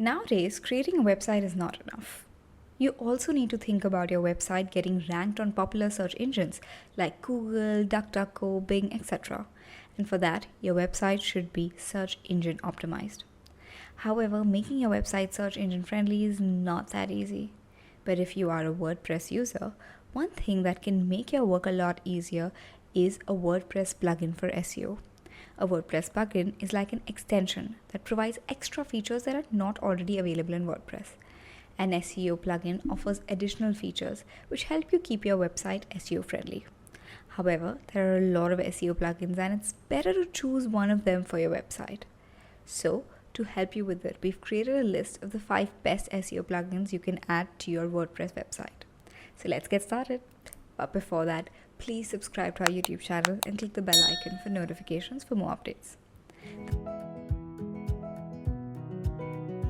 Nowadays, creating a website is not enough. You also need to think about your website getting ranked on popular search engines like Google, DuckDuckGo, Bing, etc. And for that, your website should be search engine optimized. However, making your website search engine friendly is not that easy. But if you are a WordPress user, one thing that can make your work a lot easier is a WordPress plugin for SEO. A WordPress plugin is like an extension that provides extra features that are not already available in WordPress. An SEO plugin offers additional features which help you keep your website SEO friendly. However, there are a lot of SEO plugins and it's better to choose one of them for your website. So, to help you with it, we've created a list of the 5 best SEO plugins you can add to your WordPress website. So let's get started. But before that, please subscribe to our YouTube channel and click the bell icon for notifications for more updates.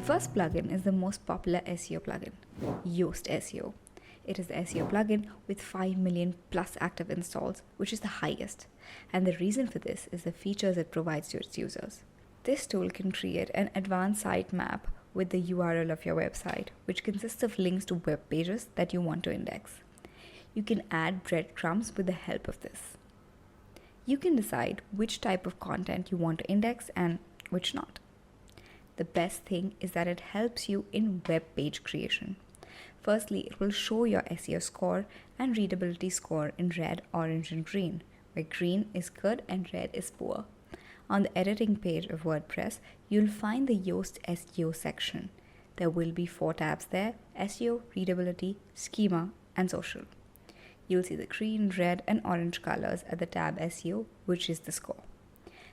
First plugin is the most popular SEO plugin, Yoast SEO. It is the SEO plugin with 5 million plus active installs, which is the highest. And the reason for this is the features it provides to its users. This tool can create an advanced site map with the URL of your website, which consists of links to web pages that you want to index. You can add breadcrumbs with the help of this. You can decide which type of content you want to index and which not. The best thing is that it helps you in web page creation. Firstly, it will show your SEO score and readability score in red, orange, and green, where green is good and red is poor. On the editing page of WordPress, you'll find the Yoast SEO section. There will be 4 tabs there: SEO, readability, schema, and social. You'll see the green, red, and orange colors at the tab SEO, which is the score.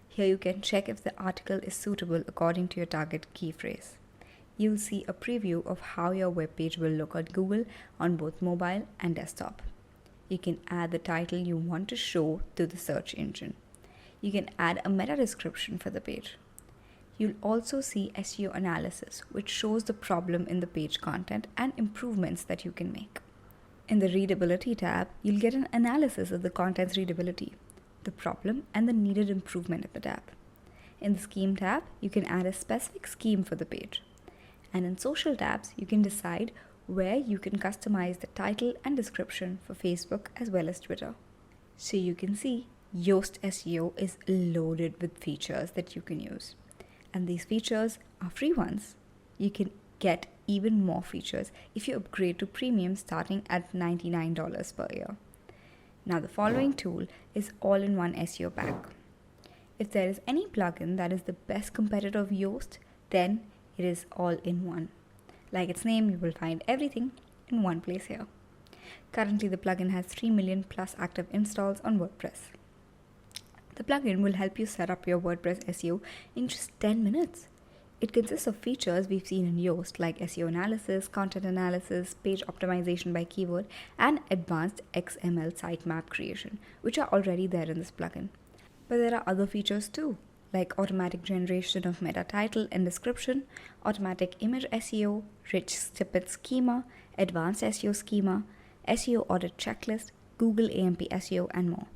Here you can check if the article is suitable according to your target key phrase. You'll see a preview of how your web page will look on Google on both mobile and desktop. You can add the title you want to show to the search engine. You can add a meta description for the page. You'll also see SEO analysis, which shows the problem in the page content and improvements that you can make. In the readability tab, you'll get an analysis of the content's readability, the problem, and the needed improvement in the tab. In the scheme tab, you can add a specific scheme for the page. And in social tabs, you can decide where you can customize the title and description for Facebook as well as Twitter. So you can see Yoast SEO is loaded with features that you can use. And these features are free ones. You can get even more features if you upgrade to premium starting at $99 per year. Now the following tool is all-in-one SEO pack. If there is any plugin that is the best competitor of Yoast, then it is all-in-one. Like its name, you will find everything in one place here. Currently, the plugin has 3 million plus active installs on WordPress. The plugin will help you set up your WordPress SEO in just 10 minutes. It consists of features we've seen in Yoast like SEO analysis, content analysis, page optimization by keyword, and advanced XML sitemap creation, which are already there in this plugin. But there are other features too, like automatic generation of meta title and description, automatic image SEO, rich snippet schema, advanced SEO schema, SEO audit checklist, Google AMP SEO, and more.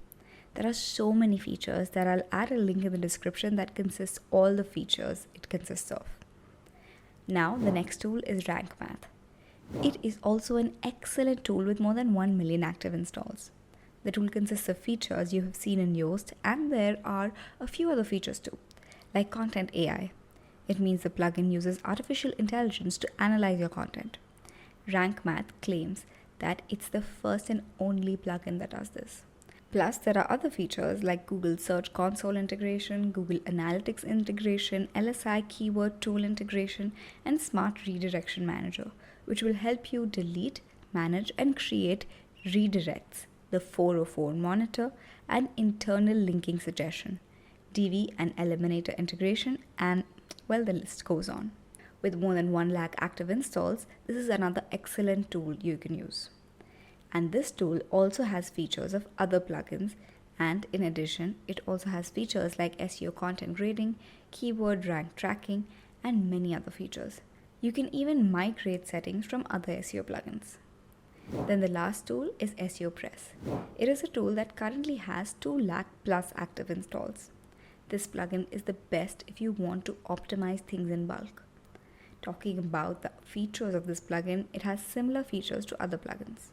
There are so many features that I'll add a link in the description that consists all the features it consists of. Now, the next tool is Rank Math. It is also an excellent tool with more than 1 million active installs. The tool consists of features you have seen in Yoast, and there are a few other features too, like Content AI. It means the plugin uses artificial intelligence to analyze your content. Rank Math claims that it's the first and only plugin that does this. Plus, there are other features like Google Search Console integration, Google Analytics integration, LSI Keyword Tool integration, and Smart Redirection Manager, which will help you delete, manage, and create redirects, the 404 monitor, and internal linking suggestion, DV and Eliminator integration, and well, the list goes on. With more than 1 lakh active installs, this is another excellent tool you can use. And this tool also has features of other plugins, and in addition, it also has features like SEO content grading, keyword rank tracking, and many other features. You can even migrate settings from other SEO plugins. Then the last tool is SEOpress. It is a tool that currently has 2 lakh plus active installs. This plugin is the best if you want to optimize things in bulk. talking about the features of this plugin, it has similar features to other plugins.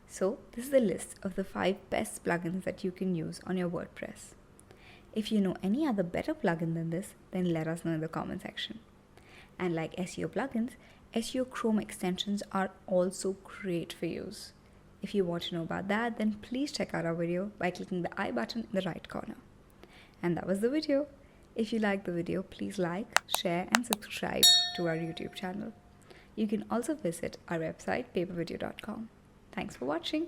So this is a list of the 5 best plugins that you can use on your WordPress. If you know any other better plugin than this, then let us know in the comment section. And like SEO plugins, SEO Chrome extensions are also great for use. If you want to know about that, then please check out our video by clicking the I button in the right corner. And that was the video. If you liked the video, please like, share and subscribe to our YouTube channel. You can also visit our website papervideo.com. Thanks for watching.